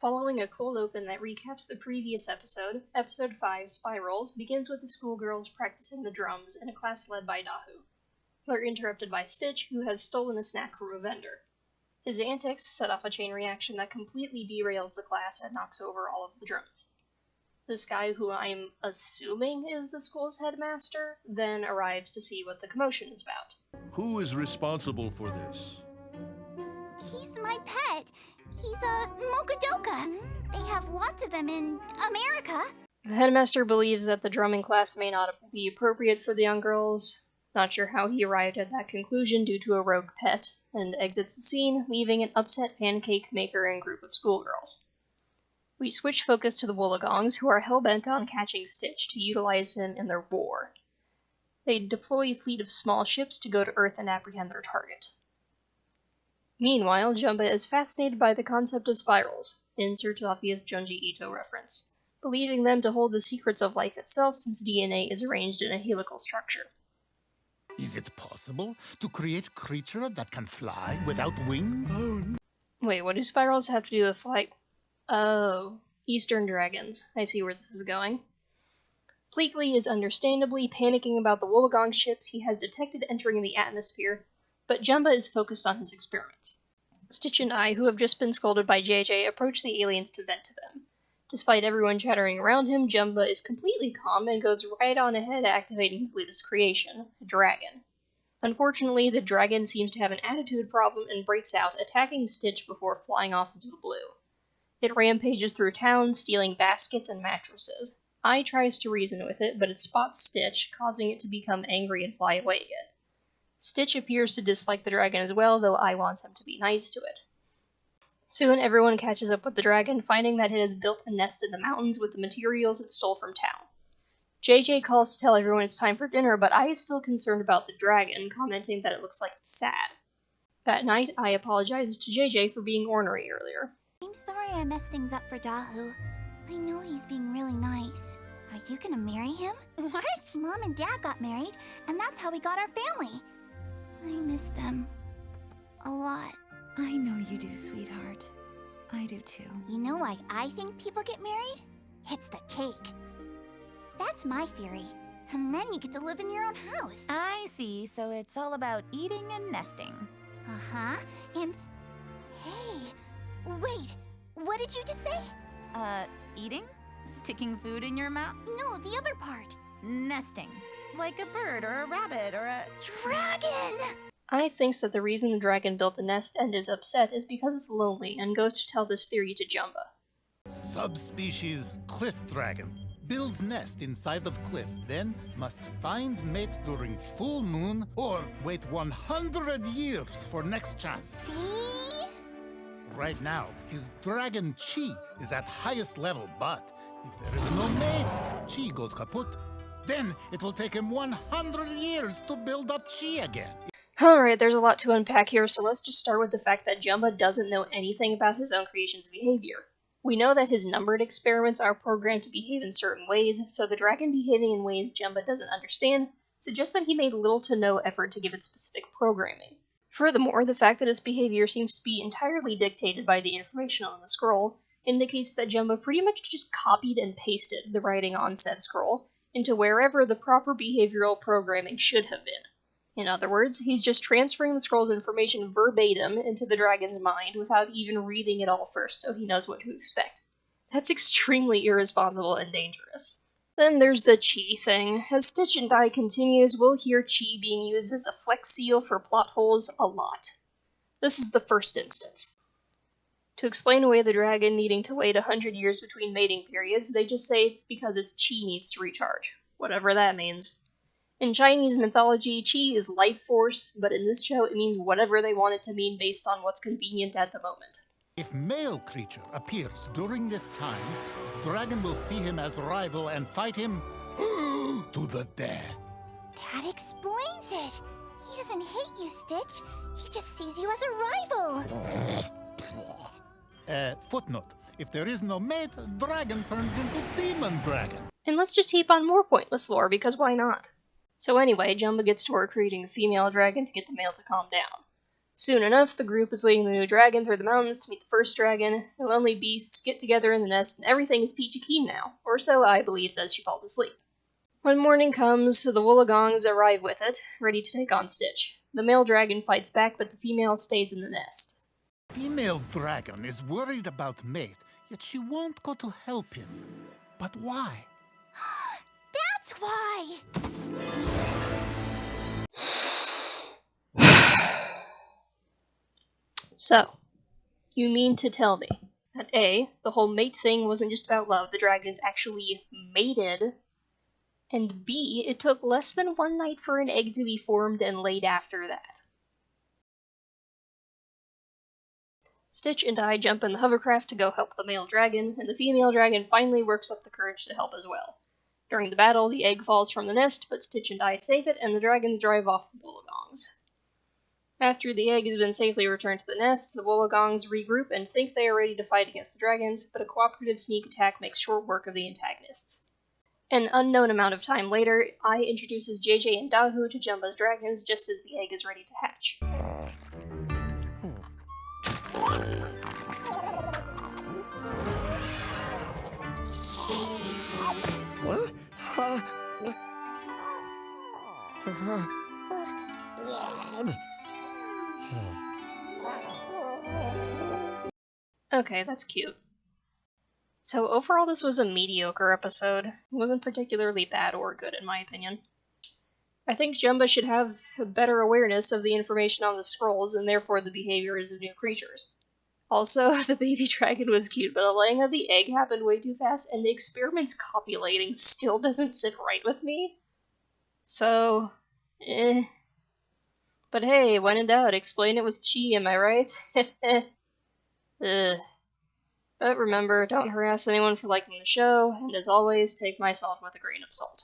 Following a cold open that recaps the previous episode, Episode 5, Spirals, begins with the schoolgirls practicing the drums in a class led by Dahu. They're interrupted by Stitch, who has stolen a snack from a vendor. His antics set off a chain reaction that completely derails the class and knocks over all of the drums. This guy, who I'm assuming is the school's headmaster, then arrives to see what the commotion is about. Who is responsible for this? He's my pet. He's a Mochadoka. They have lots of them in America. The headmaster believes that the drumming class may not be appropriate for the young girls. Not sure how he arrived at that conclusion due to a rogue pet, and exits the scene, leaving an upset pancake maker and group of schoolgirls. We switch focus to the Woolagongs, who are hell-bent on catching Stitch to utilize him in their war. They deploy a fleet of small ships to go to Earth and apprehend their target. Meanwhile, Jumba is fascinated by the concept of spirals, insert obvious Junji Ito reference, believing them to hold the secrets of life itself since DNA is arranged in a helical structure. Is it possible to create a creature that can fly without wings? Wait, what do spirals have to do with flight? Oh, Eastern dragons. I see where this is going. Pleakley is understandably panicking about the Woolagong ships he has detected entering the atmosphere, but Jumba is focused on his experiments. Stitch and I, who have just been scolded by JJ, approach the aliens to vent to them. Despite everyone chattering around him, Jumba is completely calm and goes right on ahead activating his latest creation, a dragon. Unfortunately, the dragon seems to have an attitude problem and breaks out, attacking Stitch before flying off into the blue. It rampages through town, stealing baskets and mattresses. I tries to reason with it, but it spots Stitch, causing it to become angry and fly away again. Stitch appears to dislike the dragon as well, though I wants him to be nice to it. Soon everyone catches up with the dragon, finding that it has built a nest in the mountains with the materials it stole from town. JJ calls to tell everyone it's time for dinner, but I is still concerned about the dragon, commenting that it looks like it's sad. That night, I apologizes to JJ for being ornery earlier. I'm sorry I messed things up for Dahu. I know he's being really nice. Are you gonna marry him? What? Mom and Dad got married, and that's how we got our family. I miss them. A lot. I know you do, sweetheart. I do too. You know why I think people get married? It's the cake. That's my theory. And then you get to live in your own house. I see, so it's all about eating and nesting. Uh-huh. And... hey, wait. What did you just say? Eating? Sticking food in your mouth? No, the other part. Nesting. Like a bird or a rabbit or a... dragon! I thinks that the reason the dragon built a nest and is upset is because it's lonely, and goes to tell this theory to Jumba. Subspecies cliff dragon. Builds nest inside of cliff, then must find mate during full moon or wait 100 years for next chance. See? Right now, his dragon chi is at highest level, but if there is no mate, chi goes kaput. Then it will take him 100 years to build up chi again. Alright, there's a lot to unpack here, so let's just start with the fact that Jumba doesn't know anything about his own creation's behavior. We know that his numbered experiments are programmed to behave in certain ways, so the dragon behaving in ways Jumba doesn't understand suggests that he made little to no effort to give it specific programming. Furthermore, the fact that its behavior seems to be entirely dictated by the information on the scroll indicates that Jumba pretty much just copied and pasted the writing on said scroll into wherever the proper behavioral programming should have been. In other words, he's just transferring the scroll's information verbatim into the dragon's mind without even reading it all first so he knows what to expect. That's extremely irresponsible and dangerous. Then there's the chi thing. As Stitch and Die continues, we'll hear chi being used as a flex seal for plot holes a lot. This is the first instance. To explain away the dragon needing to wait 100 years between mating periods, they just say it's because its chi needs to recharge. Whatever that means. In Chinese mythology, chi is life force, but in this show it means whatever they want it to mean based on what's convenient at the moment. If male creature appears during this time, the dragon will see him as rival and fight him to the death. That explains it. He doesn't hate you, Stitch. He just sees you as a rival. Footnote. If there is no mate, dragon turns into demon dragon. And let's just heap on more pointless lore, because why not? So anyway, Jumba gets to work creating the female dragon to get the male to calm down. Soon enough, the group is leading the new dragon through the mountains to meet the first dragon. The lonely beasts get together in the nest, and everything is peachy keen now, or so I believe as she falls asleep. When morning comes, the Woolagongs arrive with it, ready to take on Stitch. The male dragon fights back, but the female stays in the nest. Female dragon is worried about mate, yet she won't go to help him. But why? That's why! So, you mean to tell me that A, the whole mate thing wasn't just about love, the dragons actually mated, and B, it took less than one night for an egg to be formed and laid after that. Stitch and I jump in the hovercraft to go help the male dragon, and the female dragon finally works up the courage to help as well. During the battle, the egg falls from the nest, but Stitch and I save it, and the dragons drive off the Woolagongs. After the egg has been safely returned to the nest, the Woolagongs regroup and think they are ready to fight against the dragons, but a cooperative sneak attack makes short work of the antagonists. An unknown amount of time later, Ai introduces JJ and Dahu to Jumba's dragons just as the egg is ready to hatch. Okay, that's cute. So overall this was a mediocre episode. It wasn't particularly bad or good in my opinion. I think Jumba should have a better awareness of the information on the scrolls and therefore the behaviors of new creatures. Also, the baby dragon was cute, but the laying of the egg happened way too fast, and the experiment's copulating still doesn't sit right with me. So, But hey, when in doubt, explain it with chi, am I right? Ugh. But remember, don't harass anyone for liking the show, and as always, take my salt with a grain of salt.